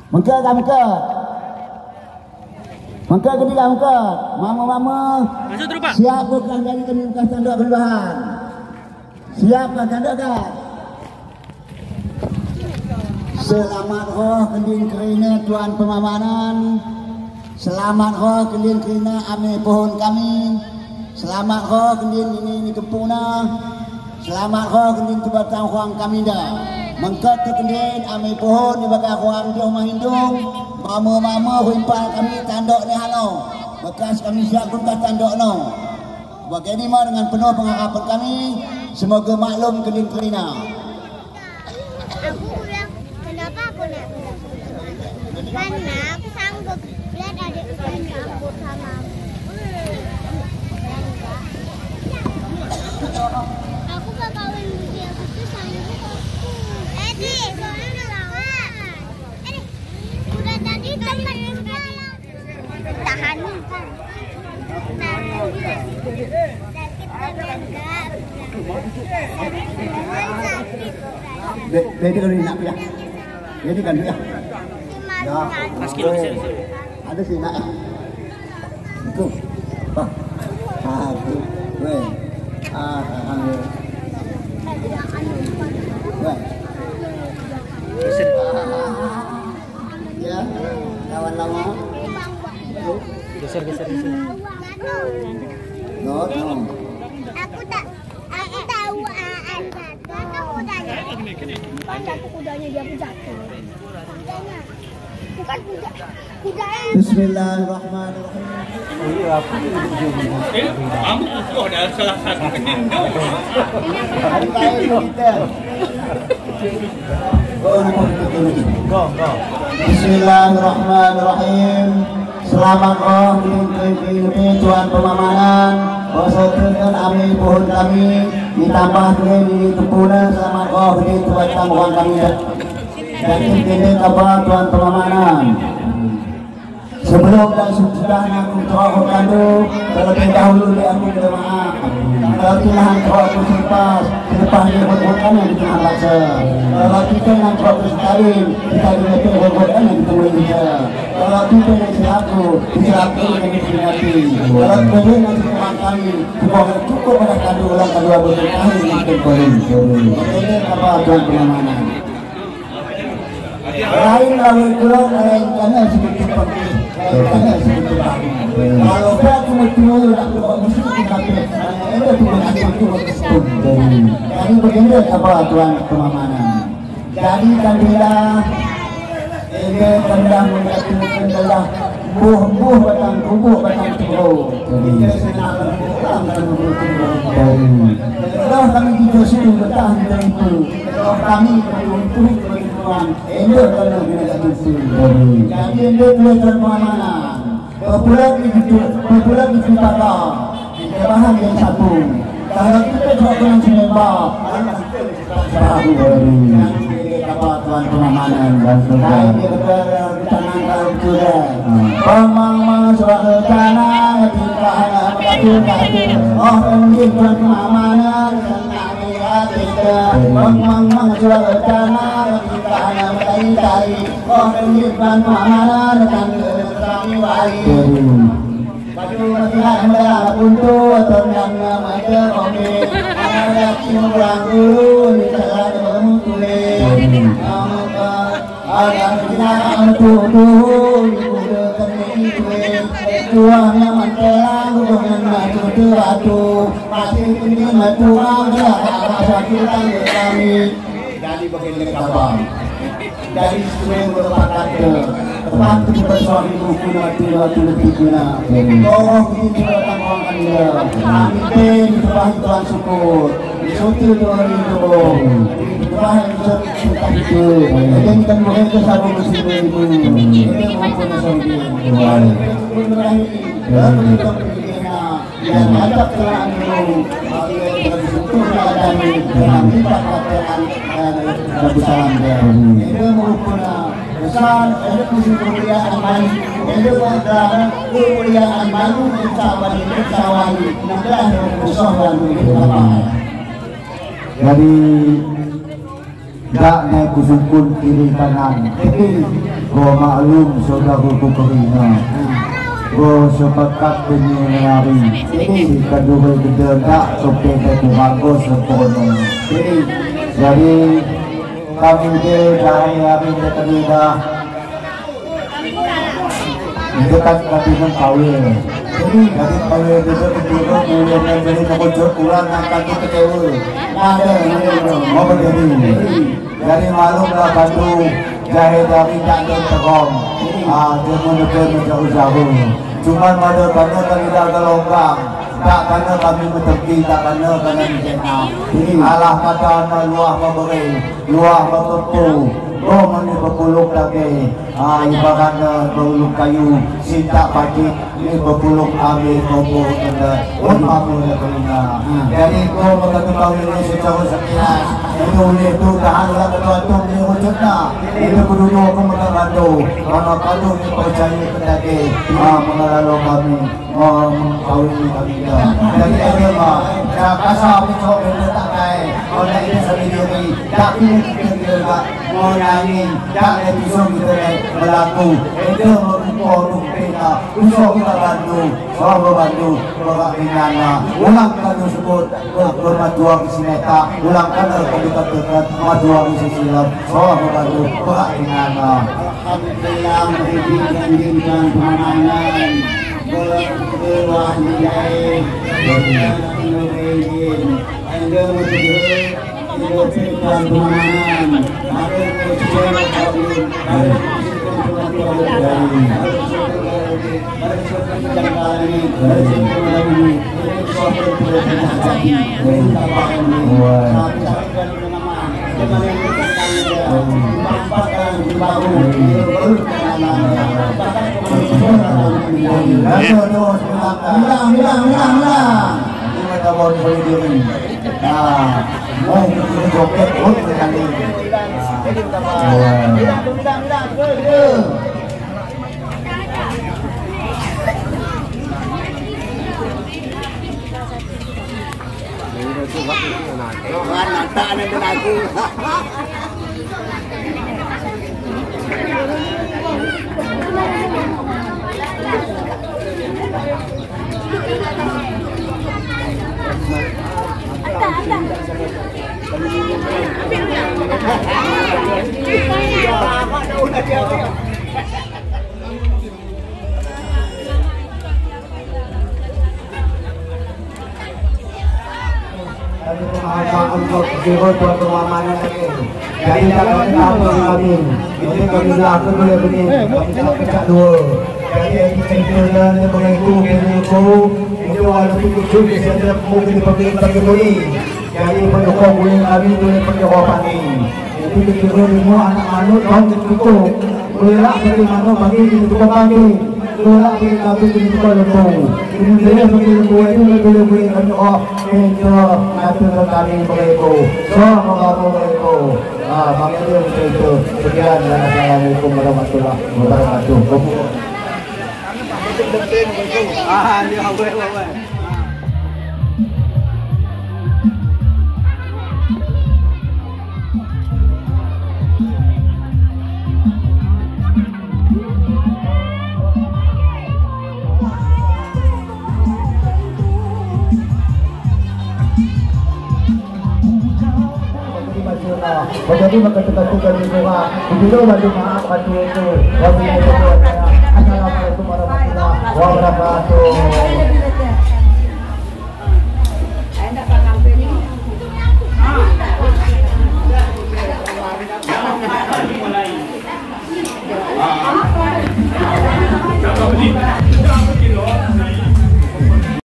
Mengke kan mengke. Mengke ketiga mengke. Mama-mama. Siap bukan jadi kami bukan tanduk perubahan. Siap kan tanduk kan? Selamat roh kending kerina Tuan Pemamanan. Selamat roh kending kerina ame pohon kami. Selamat roh kending ini kempuna. Selamat roh kending kebatang huang kami dah. Mengkat ke kending ame pohon di bakal huang di rumah hindung. Mama-mama huimpal kami tanduk ni halo. Bekas kami siap pun tanduk no. Bagaimana dengan penuh pengharapan kami. Semoga maklum kending kerina. Karena aku sanggup lihat adik saya campur sama aku bakalan dia itu sanggup aku. Soalnya udah lama. Udah tadi teman tahan kan. Jadi kalau nak ya. Jadi kan ya. Ya, ada sih nak. Itu, bah, aku, weh, ya, kawan lama. Geser. No. Aku tahu aku kudanya. Bukan jatuh kudanya dia jatuh. Bukan kudanya. Bismillahirrahmanirrahim. Kamu itu adalah salah satu penyindu. Bismillahirrahmanirrahim. Selamat roh di Tuan Pemamanan. Bersertakan ami pohon kami. Ditambah di kempunan. Selamat roh di Tuan Tangguhan kami. Dan ini kabar Tuan Pemamanan. Sebelum dan sesudahnya aku terahkan dulu. Terlebih dahulu aku minta maaf. Kalau Tuhan aku selepas selepasnya berbuatan yang kita baca. Kalau kita yang terlalu sekali kita diletak berbuatan yang kita baca. Kalau kita yang selaku diselaku yang kita hati. Kalau kita yang selaku kami cukup pada kadu ulang kedua berkali yang kita beri. Ini apa Tuan Pemamanan. Lain lawan kurang lain karena seperti pagi. Kalau aku betul nak buat musik tapi ada tu jadi begini apa Tuan Pemamanan. Jadi kandilah ini kandilah menjadi kandilah buh batang tubuh batang tubuh. Kita senang pulang dan berkumpul. Kalau kami kita sudah bertahan dari itu, kalau kami berkumpul berkumpul, ini adalah kita itu. Jadi ini Tuan Pemamanan. Berpulang di kata bahan yang satu. Kalau kita jangan sembah, baru apa Tuan Pemamanan dan saya bertanam kalau sudah. Pemang suatu tanah ketika katu. Oh mungkin Tuan Pemamanan senang kita. Pemang suatu tanah ketika mencari. Oh mungkin Tuan Pemamanan akan kami wali. Baju mestilah merah untuk ternyata mereka komik. Ada ciuman dulu di jalan bertemu tulis. Ada kita tuh ibu kami tulis. Tuangnya mantelang dengan baju teratu. Masih ini tuang dah satu tangga kami. Jadi begini kabar. Dari semua merupakan tepat bersama buku waktu lebih guna. Tolong ini datang orang Anda. Amin Tuhan Tuhan syukur. Syukur Tuhan itu. Tuhan syukur itu. Dan kita mereka sama muslim itu. Kita maupun Tuhan. Lalu kita berkena yang ada Tuhan itu. Bersyukur kami dengan kita katakan bersalam dia. Itu maupun besar eksekusi kemuliaan malu, itu adalah kemuliaan malu dicawani, jadi dak naik kusukun kiri kanan. Go maklum saudaraku kerina. Go sepakat penyelari. Kedua kita dak sopeng itu bagus sempurna. Jadi kami hari tadi dah dekat kami kawin. Jadi kawin itu kita kemudian beli nak jual kurang nak kaki kecewa. Ada mau berdiri. Jadi malumlah bantu jahit dari tak ada terong. Dia menukar jauh-jauh. Cuma pada kerana kami dah gelonggang. Tak kerana kami bertepi, tak kerana menjenang. Allah kata luah memberi, luah berkepu. Oh mana berpuluk lagi, ibaratnya berpuluk kayu, sintak pacik, ini berpuluk ambil kopuk kena, apa yang kena. Jadi kau berkata kau ini secara sekilas, itu tahanlah ketua ini wujudnya, itu kedua kau mengabantu, karena kau ini percaya pendaki, mengalau kami, mengkawini kami. Jadi ada kasar picok ini tak kaya, orang ini sendiri, tak pilih kita menangin, tak episode kita berlaku. Itu mengukur kita, usaha kita bantu, sahabat bantu, orang ingatnya. Ulang kali sebut bermadua kesineta, ulang kali kita dekat madua kesisilan, sahabat bantu, orang ingatnya. Alhamdulillah mengizinkan pemandangan berluah dijahit dan mengizinkan anda menjadi mengucapkan pemandangan ada mengucapkan kabul ada untuk zero buat pengamanan lagi. Jadi kalau kita kami, ini kami lakukan boleh begini, kami tak pecah dua. Jadi kita ni mengaku itu walaupun itu kita mungkin dipakai beli. Jadi pendukung boleh kami boleh penjawapan ini. Itu kita semua anak manut orang itu boleh lah bagi mana bagi itu kami. Boleh bagi kami itu kalau ini dia bagi buat itu boleh kami itu atau kami mereka. Semua mereka. Kami itu sekian dan assalamualaikum warahmatullahi wabarakatuh. Dia awal. Jadi maka kita juga begitu bantu maaf bantu itu. Wassalamualaikum warahmatullahi wabarakatuh.